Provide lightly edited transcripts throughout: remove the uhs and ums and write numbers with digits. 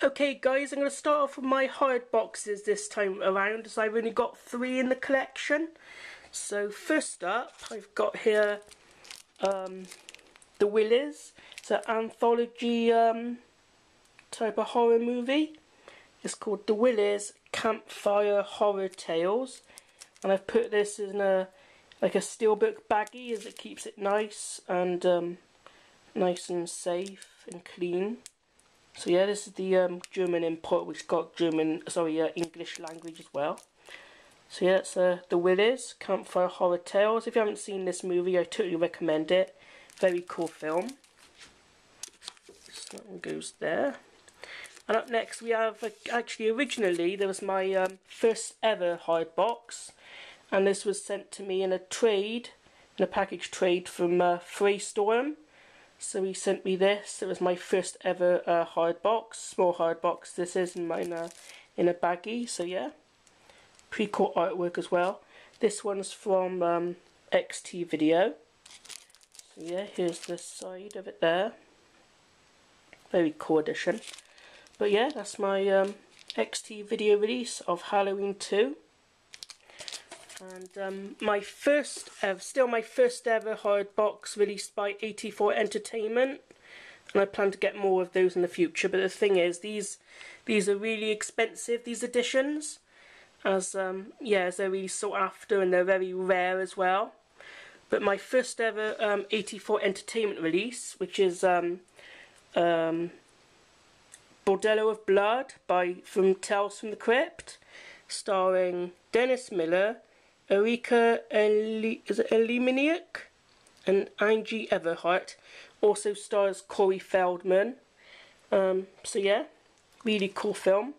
Okay guys, I'm going to start off with my hard boxes this time around, as I've only got 3 in the collection. So first up, I've got here The Willies. It's an anthology type of horror movie. It's called The Willies Campfire Horror Tales, and I've put this in a steelbook baggie, as it keeps it nice and safe and clean. So yeah, this is the German import, which got English language as well. So yeah, that's The Willies Campfire Horror Tales. If you haven't seen this movie, I totally recommend it. Very cool film. So that one goes there. And up next we have, actually originally there was my first ever hard box, and this was sent to me in a package trade from Freestorm. So he sent me this. It was my first ever hard box, small hard box. This is in mine in a baggie. So yeah, pretty cool artwork as well. This one's from XT Video. So yeah, here's the side of it there. Very cool edition. But yeah, that's my XT Video release of Halloween 2. And my first ever hard box released by 84 Entertainment, and I plan to get more of those in the future. But the thing is, these are really expensive, these editions, as as they're really sought after and they're very rare as well. But my first ever 84 Entertainment release, which is Bordello of Blood from Tales from the Crypt, starring Dennis Miller, Erika Eliminiak and Angie Everhart. Also stars Corey Feldman. So yeah, really cool film.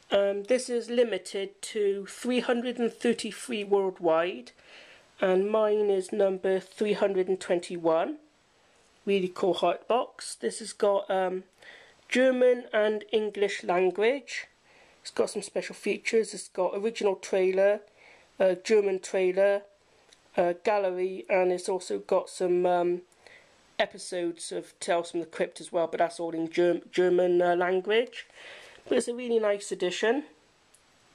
This is limited to 333 worldwide, and mine is number 321. Really cool hard box. This has got German and English language. It's got some special features. It's got original trailer, German trailer, gallery, and it's also got some episodes of Tales from the Crypt as well, but that's all in German language. But it's a really nice edition,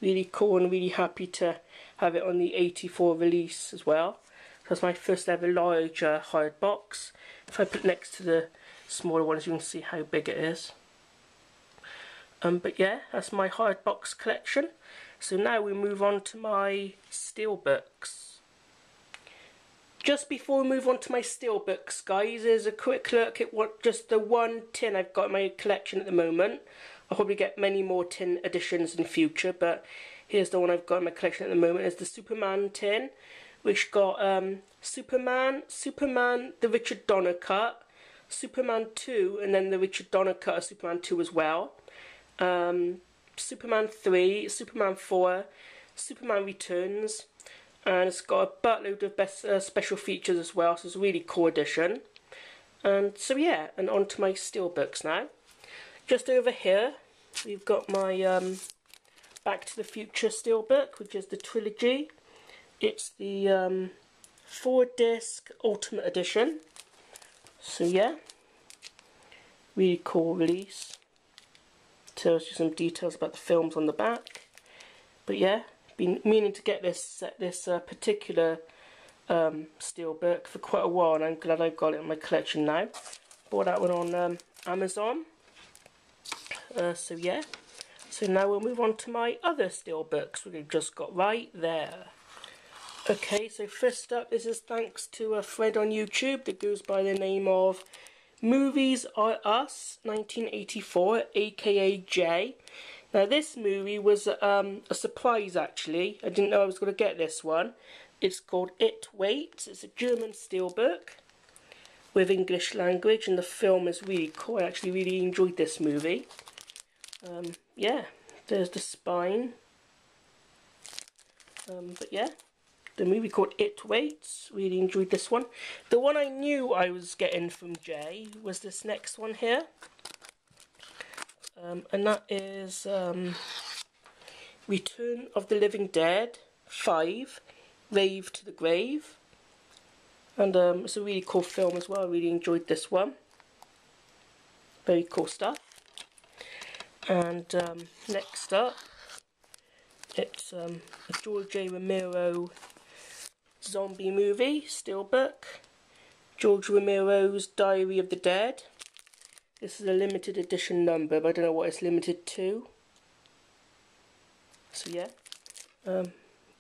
really cool, and really happy to have it on the 84 release as well. That's my first ever large hard box. If I put it next to the smaller ones, you can see how big it is. But yeah, that's my hard box collection. So now we move on to my steelbooks. Just before we move on to my steelbooks, guys, there's a quick look at just the one tin I've got in my collection at the moment. I'll probably get many more tin editions in the future, but here's the one I've got in my collection at the moment. It's the Superman tin, which got Superman, the Richard Donner cut, Superman 2, and then the Richard Donner cut of Superman 2 as well. Superman 3, Superman 4, Superman Returns, and it's got a buttload of special features as well, so it's a really cool edition. And so yeah, and on to my steelbooks now. Just over here, we've got my Back to the Future steelbook, which is the trilogy. It's the 4-disc Ultimate Edition. So yeah, really cool release. Tells you some details about the films on the back. But yeah, been meaning to get this particular steelbook for quite a while, and I'm glad I've got it in my collection now. Bought that one on Amazon. So yeah, so now we'll move on to my other steelbooks, which we've just got right there. Okay, so first up, this is thanks to a thread on YouTube that goes by the name of Movies Are Us 1984, aka J. Now this movie was a surprise actually. I didn't know I was going to get this one. It's called It Waits. It's a German steelbook with English language, and the film is really cool. I actually really enjoyed this movie. Yeah, there's the spine. But yeah, the movie called It Waits. Really enjoyed this one. The one I knew I was getting from Jay was this next one here. And that is Return of the Living Dead 5, Rave to the Grave. And it's a really cool film as well. I really enjoyed this one. Very cool stuff. And next up, it's a George A. Romero zombie movie steelbook. George Romero's Diary of the Dead. This is a limited edition number, but I don't know what it's limited to. So yeah,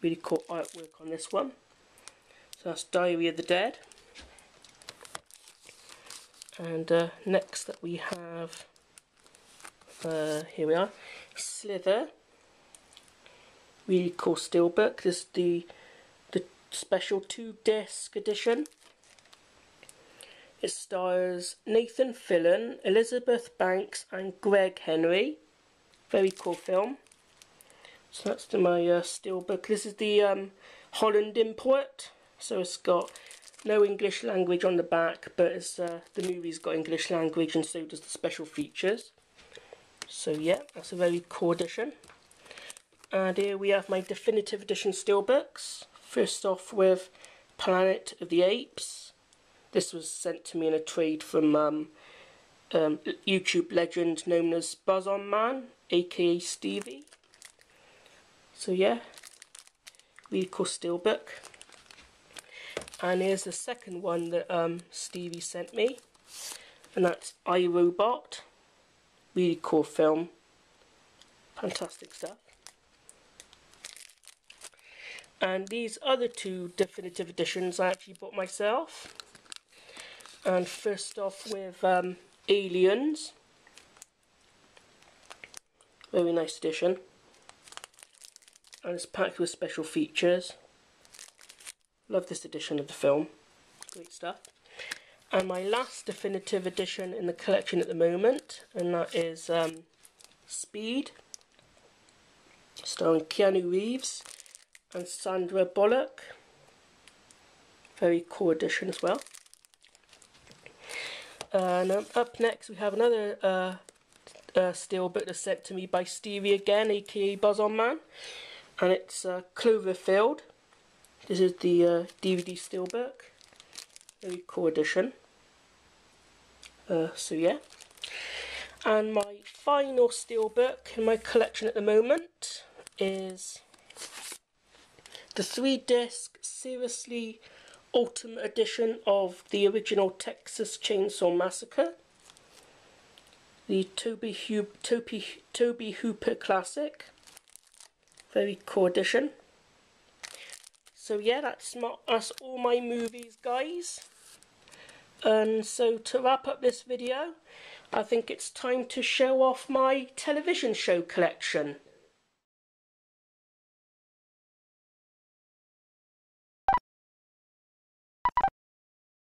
really cool artwork on this one. So that's Diary of the Dead. And next that we have, here we are, Slither. Really cool steelbook. This is the special 2-disc edition. It stars Nathan Fillion, Elizabeth Banks and Greg Henry. Very cool film. So that's my steelbook. This is the Holland import. So it's got no English language on the back, but it's, the movie's got English language and so does the special features. So yeah, that's a very cool edition. And here we have my definitive edition steelbooks. First off with Planet of the Apes. This was sent to me in a trade from YouTube legend known as Buzz-On Man, aka Stevie. So yeah, really cool steelbook. And here's the second one that Stevie sent me, and that's iRobot. Really cool film, fantastic stuff. And these other two definitive editions I actually bought myself. And first off with Aliens. Very nice edition. And it's packed with special features. Love this edition of the film. Great stuff. And my last definitive edition in the collection at the moment, and that is Speed, starring Keanu Reeves and Sandra Bullock. Very cool edition as well. And up next we have another steelbook that's sent to me by Stevie again, aka Buzz-On Man, and it's Cloverfield. This is the DVD steelbook. Very cool edition. So yeah. And my final steelbook in my collection at the moment is the 3-disc Seriously Ultimate Edition of the original Texas Chainsaw Massacre, the Toby Hooper Classic. Very cool edition. So yeah, that's all my movies, guys. And so to wrap up this video, I think it's time to show off my television show collection.